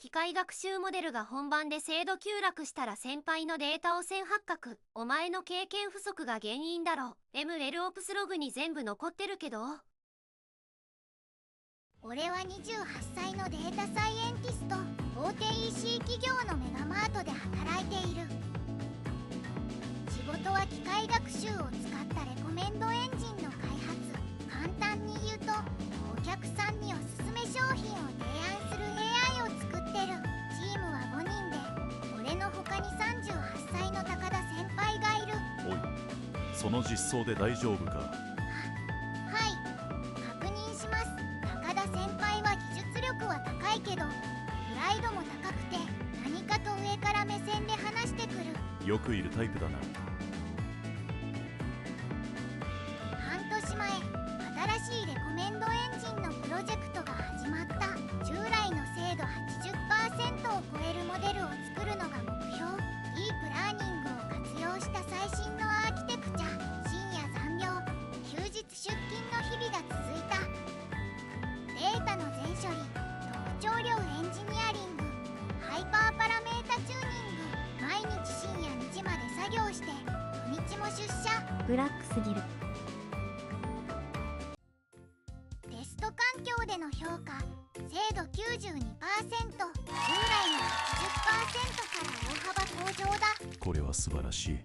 機械学習モデルが本番で精度急落したら先輩のデータ汚染発覚。お前の経験不足が原因だろ。ML オプスログに全部残ってるけど。俺は28歳のデータサイエンティスト。大手 EC 企業のメガマートで働いている。仕事は機械学習を使ったレコメンドエンジンの開発。簡単に言うと、お客さんにおすすめ商品を提案する AI を作ってる。チームは5人で、俺の他に38歳の高田先輩がいる。おい、その実装で大丈夫か？はい、確認します。高田先輩は技術力は高いけど、プライドも高くて、何かと上から目線で話してくる。よくいるタイプだな。半年前、新しいレコメンドエンジンのプロジェクトが始まった。従来の精度 80% を超えるモデルを作るのが目標。ディープラーニングを活用した最新のアーキテクチャ。深夜残業、休日出勤の日々が続いた。データの全処理、特徴量エンジニアリング、ハイパーパラメータチューニング。毎日深夜2時まで作業して、土日も出社。ブラックすぎる。テスト環境での評価、精度 92%、従来の 80% から大幅向上だ。これは素晴らし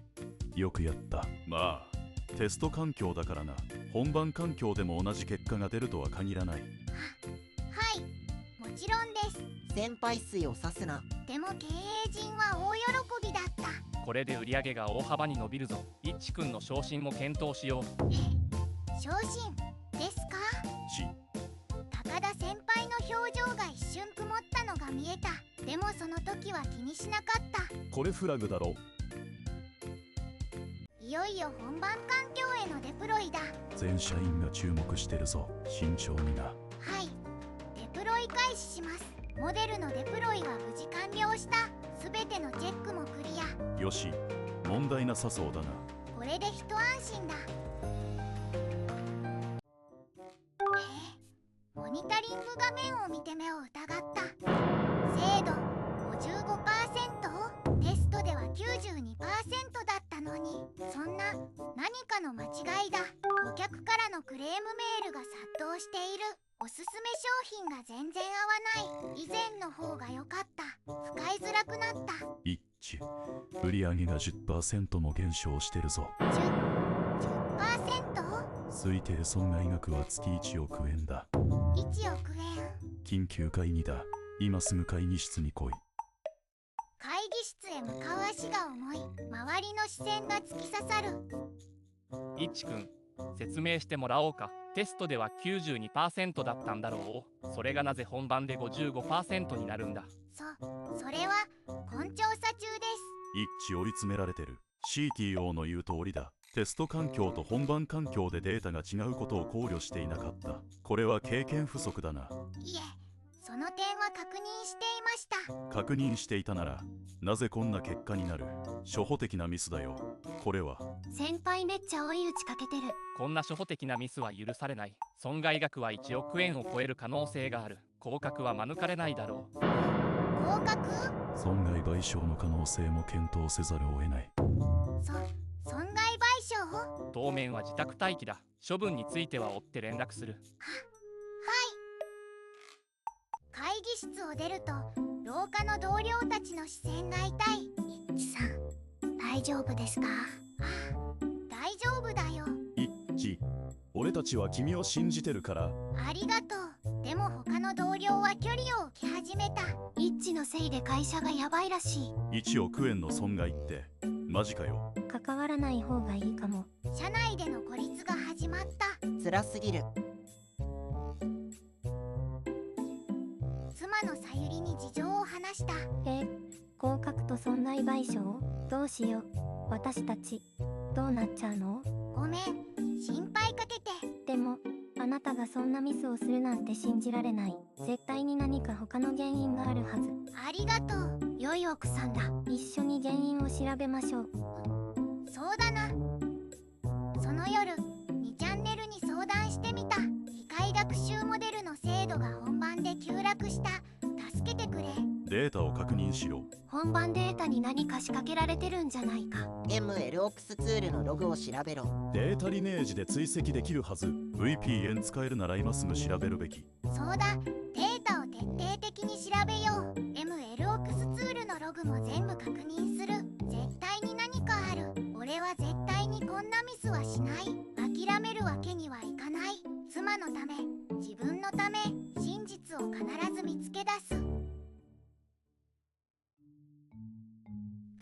い。よくやった。まあ、テスト環境だからな。本番環境でも同じ結果が出るとは限らない。はい、もちろんです。先輩水を指すな。でも経営陣は大喜びだった。これで売り上げが大幅に伸びるぞ。いっちくんの昇進も検討しよう。昇進ですか？し、高田先輩の表情が一瞬曇ったのが見えた。でもその時は気にしなかった。これフラグだろ。いよいよ本番環境へのデプロイだ。全社員が注目してるぞ。慎重にな。はい、デプロイ開始します。モデルのデプロイは無事完了した。すべてのチェックもクリア。よし、問題なさそうだな。これで一安心だ。モニタリング画面を見て目を疑った。精度 55%？ テストでは 92% だったのに、そんな何かの間違いだ。顧客からのクレームメールが殺到している。おすすめ商品が全然合わない。以前の方が良かった。使いづらくなった。一致。売上が 10% も減少してるぞ。10%？ 推定損害額は月1億円だ。1億円。緊急会議だ。今すぐ会議室に来い。会議室へ向かう足が重い。周りの視線が突き刺さる。いっちくん、説明してもらおうか。テストでは 92% だったんだろう。それがなぜ本番で 55% になるんだ。それは根調査中です。一致追い詰められてる。CTO の言う通りだ。テスト環境と本番環境でデータが違うことを考慮していなかった。これは経験不足だな。いえ、その点は確認していました。確認していたなら、なぜこんな結果になる？初歩的なミスだよ。これは。先輩めっちゃ追い打ちかけてる。こんな初歩的なミスは許されない。損害額は1億円を超える可能性がある。降格は免れないだろう。降格？損害賠償の可能性も検討せざるを得ない。損害賠償？当面は自宅待機だ。処分については追って連絡する。会議室を出ると廊下の同僚たちの視線が痛い。一致さん、大丈夫ですか？大丈夫だよ。一致、俺たちは君を信じてるから。ありがとう。でも他の同僚は距離を置き始めた。一致のせいで会社がやばいらしい。1億円の損害ってマジかよ。関わらない方がいいかも。社内での孤立が始まった。辛すぎる。妻のさゆりに事情を話した。降格と損害賠償？どうしよう。私たちどうなっちゃうの？ごめん、心配かけて。でもあなたがそんなミスをするなんて信じられない。絶対に何か他の原因があるはず。ありがとう。良い奥さんだ。一緒に原因を調べましょう。そうだな。その夜、2チャンネルに相談してみた。機械学習モデルの精度が本番で急落した。助けてくれ。データを確認しろ。本番データに何か仕掛けられてるんじゃないか。 MLOps ツールのログを調べろ。データリネージで追跡できるはず。 VPN 使えるなら今すぐ調べるべき。そうだ、データを徹底的に調べよう。 MLOps ツールのログも全部確認する。絶対に何かある。俺は絶対にこんなミスはしない。諦めるわけにはいかない。妻のため、自分のため、真実を必ず見つけ出す。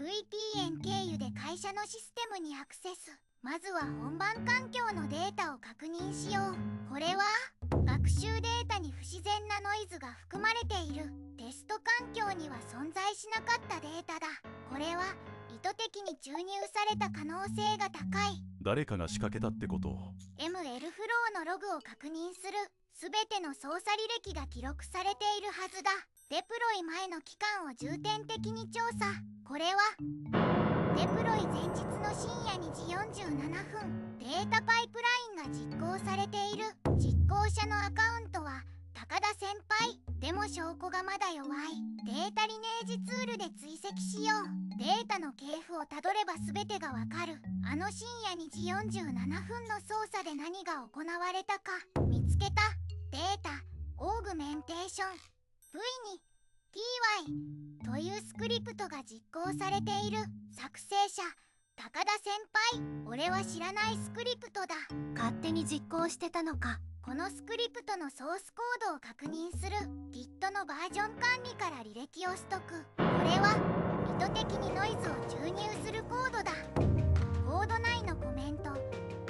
VPN 経由で会社のシステムにアクセス。まずは本番環境のデータを確認しよう。これは学習データに不自然なノイズが含まれている。テスト環境には存在しなかったデータだ。これは意図的に注入された可能性が高い。誰かが仕掛けたってこと。 ML フローのログを確認する。すべての操作履歴が記録されているはずだ。デプロイ前の期間を重点的に調査。これはデプロイ前日の深夜2時47分、データパイプラインが実行されている。実行者のアカウントは高田先輩。でも証拠がまだ弱い。データリネージツールで追跡しよう。データの系譜をたどれば全てがわかる。あの深夜2時47分の操作で何が行われたか見つけた。データオーグメンテーション V に TY というスクリプトが実行されている。作成者高田先輩。俺は知らないスクリプトだ。勝手に実行してたのか。このスクリプトのソースコードを確認する。 Git のバージョン管理から履歴をストック。これは意図的にノイズを注入するコードだ。コード内のコメント、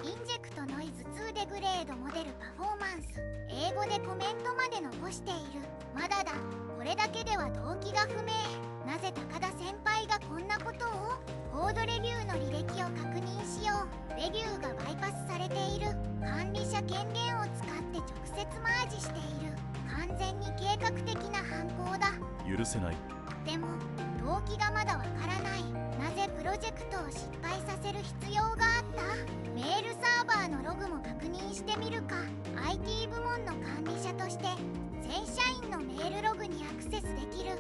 インジェクトノイズ2デグレードモデルパフォーマンス。英語でコメントまで残している。まだだ。これだけでは動機が不明。なぜ高田先輩がこんなことを。コードレビューの履歴を確認しよう。レビューがバイパスされている。管理者権限を使って直接マージしている。完全に計画的な犯行だ。許せない。でも動機がまだわからない。なぜプロジェクトを失敗させる必要があった。メールサーバーのログも確認してみるか。 IT 部門の管理者として全社員のメールログにアクセスできる。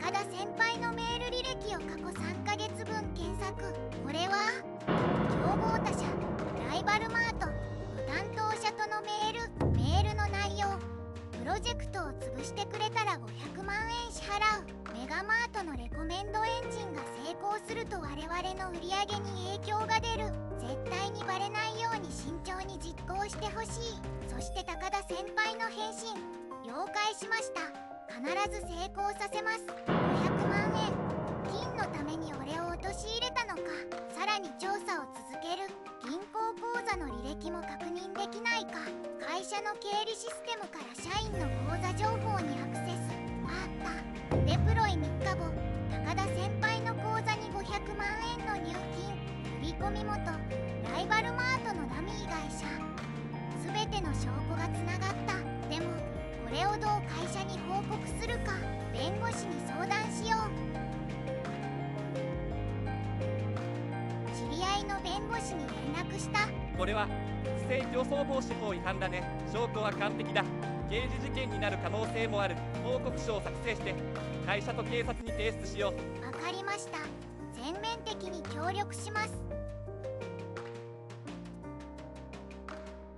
高田先輩のメール履歴を過去3ヶ月分検索。これは競合他社、ライバルマートの担当者とのメールの内容。プロジェクトを潰してくれたら500万円支払う。メガマートのレコメンドエンジンが成功すると我々の売り上げに影響が出る。絶対にバレないように慎重に実行してほしい。そして高田先輩の返信。了解しました。必ず成功させます。500万円金のために俺を陥れたのか。さらに調査を続ける。銀行口座の履歴も確認できないか。会社の経理システムから社員の口座情報にアクセス。あった。デプロイ3日後、高田先輩の口座に500万円の入金。振込元ライバルマートのダミー会社。全ての証拠がつながった。でもこれをどう会社に報告するか。弁護士に相談しよう。知り合いの弁護士に連絡した。これは不正競争防止法違反だね。証拠は完璧だ。刑事事件になる可能性もある。報告書を作成して会社と警察に提出しよう。わかりました。全面的に協力します。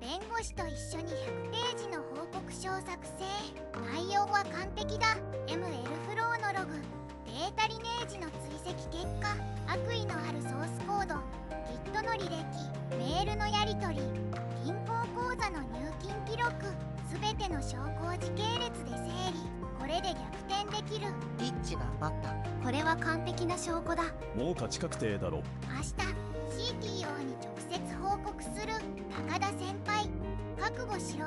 弁護士と一緒に100ページの報告書を作成。内容は完璧だ。 ML フローのログ、データリネージの追跡結果、悪意のあるソースコード、Git の履歴、メールのやり取り、銀行口座の入金記録、すべての証拠を時系列で整理。これで逆転できる。リッチ頑張った。これは完璧な証拠だ。もう勝ち確定だろ。明日 CTO に直接報告する。高田先輩、覚悟しろ。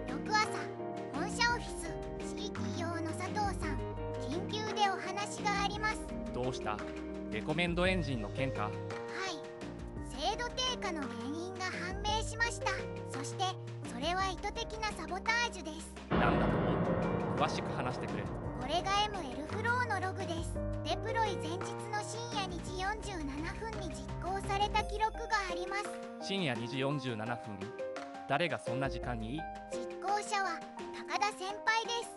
翌朝、本社オフィス。 CTO の佐藤さん、緊急でお話があります。どうした。レコメンドエンジンの件か。はい、精度低下の原因が判明しました。そしてそれは意図的なサボタージュです。なんだと。詳しく話してくれ。これが ML フローのログです。デプロイ前日の深夜2時47分に実行された記録があります。深夜2時47分。誰がそんな時間に。実行者は高田先輩です。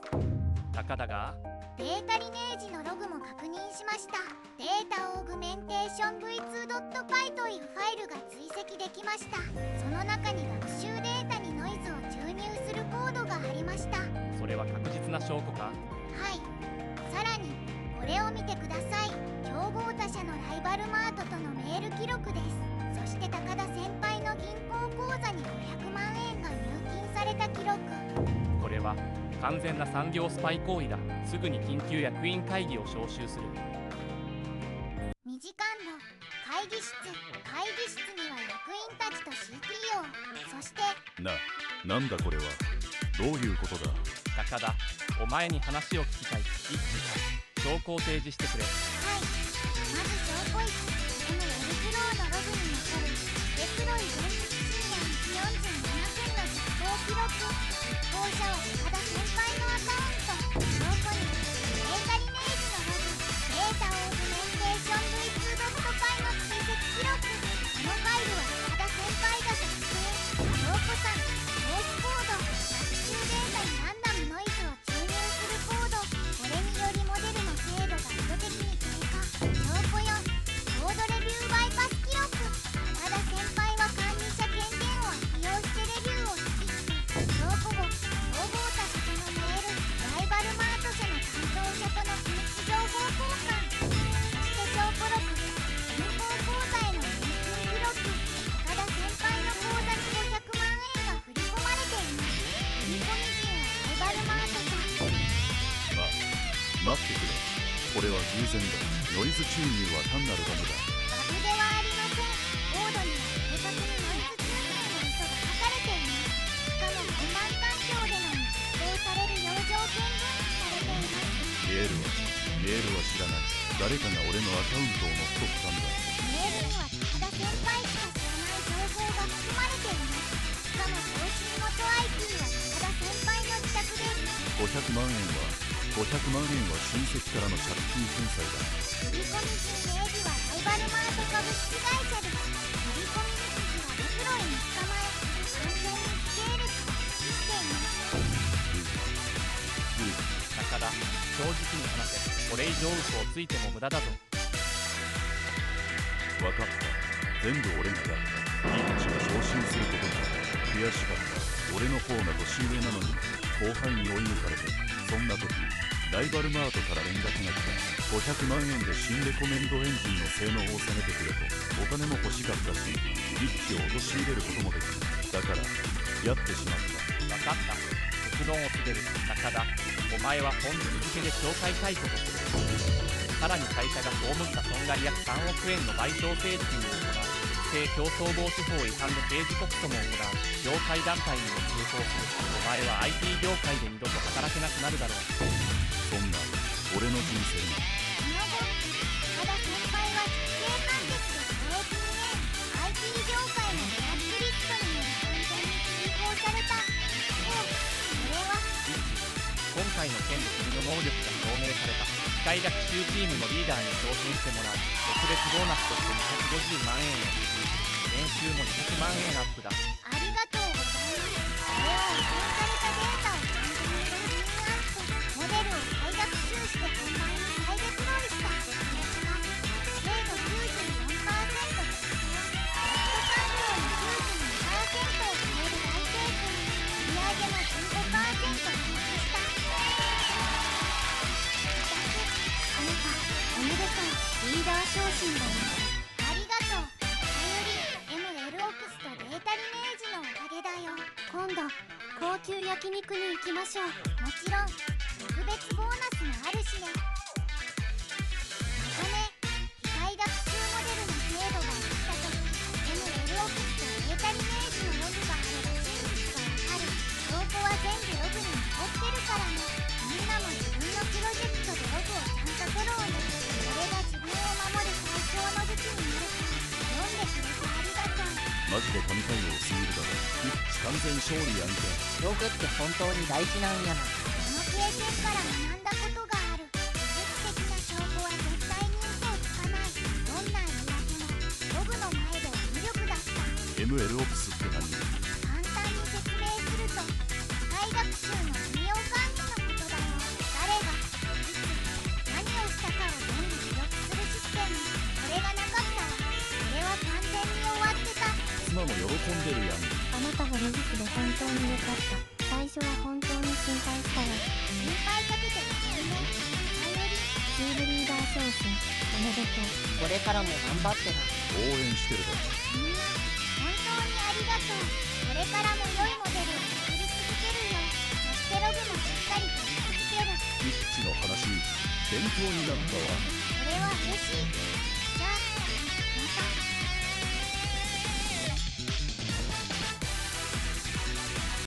高田がデータリネージのログも確認しました。データオーグメンテーション v2.py というファイルが追跡できました。その中に学習データにノイズを注入するコードがありました。はそれは確実な証拠か？い。さらにこれを見てください。競合他社のライバルマートとのメール記録です。そして高田先輩の銀行口座に500万円が入金された記録。これは完全な産業スパイ行為だ。すぐに緊急役員会議を招集する。2時間後、会議室には役員たちと CTO、 そしてなんだこれは。どういうことだ。高田、お前に話を聞きたい。一致、証拠を提示してくれ。はい。まず証拠1、ML フローのログに残るデプロイ前日深夜2時47分の実行記録。実行者は高田先輩のアカウント。証拠にデータリネージのログ、データオーグメンテーション v2.py の追跡記録。このファイルは高田先輩が作成。証拠3、ソースコード、学習データにランダムノイズを注入するコード。これによりモデルの精度が意図的に低下。証拠4、コードレビューバイパス記録。高田先輩は管理者権限を悪用してレビューを指揮し、証拠5、競合他社とのメール、ライバルマート社の担当者との機密情報交換。そして証拠6、銀行口座への入金記録。高田先輩の口座に500万円が振り込まれています。振り込み人はライバルマート社。待ってくれ。これは偶然だ。ノイズ注入は単なるバグだ。バグではありません。コードには正確にノイズ注入の意図が書かれています。しかも本番環境でのみ指定される養生権分離されています。メールは知らない。誰かが俺のアカウントを乗っ取ったんだ。メールには高田先輩しか知らない情報が含まれています。しかも送信元 IP は高田先輩の自宅です。500万円は親戚からの借金返済だ。振り込み人名義はライバルマート株式会社です。振り込み日時はデプロイに捕まえ、完全に時系列が一致しています。高田、正直に話せ。これ以上嘘をついても無駄だぞ。分かった。全部俺がやった。リッチが昇進することが悔しかった。俺の方が年上なのに後輩に追い抜かれて、そんな時ライバルマートから連絡が来た。500万円で新レコメンドエンジンの性能を下げてくれと。お金も欲しかったし、リッチを陥れることもできる。だからやってしまった。分かった。結論を告げる。高田、お前は本日付で懲戒解雇とする。さらに会社が被った損害約3億円の賠償請求を行う。不正競争防止法違反で刑事告訴も行う。業界団体にも通報する。お前は IT 業界で二度と働けなくなるだろう。そんな俺の人生が。その後、高田先輩は実刑判決で懲役2年、IT 業界のブラックリストにより完全に追放された。それは今回の件で君の能力が証明された。機械学習チームのリーダーに昇進してもらう。特別ボーナスとして250万円を支給する。年収も200万円アップだ。ありがとうございます。これは汚染されたデータを完全にクリーンアップ、モデルを再学習して本番に再デプロイした。結果、精度 94% でテスト環境に 92% を超える大成功。売上も 15% 増加した。あなた、おめでとう。リーダー昇進だね。ありがとう。頼り ML オプスとデータリネージのおかげだよ。今度高級焼肉に行きましょう。もちろん特別ボーナスもあるしね。まとめ、機械学習モデルの精度が落ちたとき、ML オプスとデータリネージのログがあれば真実がわかる。証拠は全部ログに残ってるからね。みんなも自分のプロジェクトでログをちゃんと取ろうね。これが自分を守る最強の武器になるから。読んでくれてありがとう。マジで神対応すぎるだろ。リッチ完全勝利やんけ。ログって本当に大事なんやな。この経験から学んだことがある。技術的な証拠は絶対に嘘をつかない。どんな言い訳もログの前では無力だった。 ML オプスって何？簡単に説明すると、機械学習の運用管理のことだよ。誰がいつ何をしたかを全部記録するシステム。これがなかったら俺は完全に終わってた。妻も喜んでるやん。あなたがレジスで本当に良かった。最初は本当に心配したわ。心配かけてごめんね。チームリーダー昇進おめでとう。これからも頑張ってな。応援してるで。みんな本当にありがとう。これからも良いモデルを作り続けるよ。そしてログもしっかりとつける。イッチの話勉強になったわ。それは嬉しい。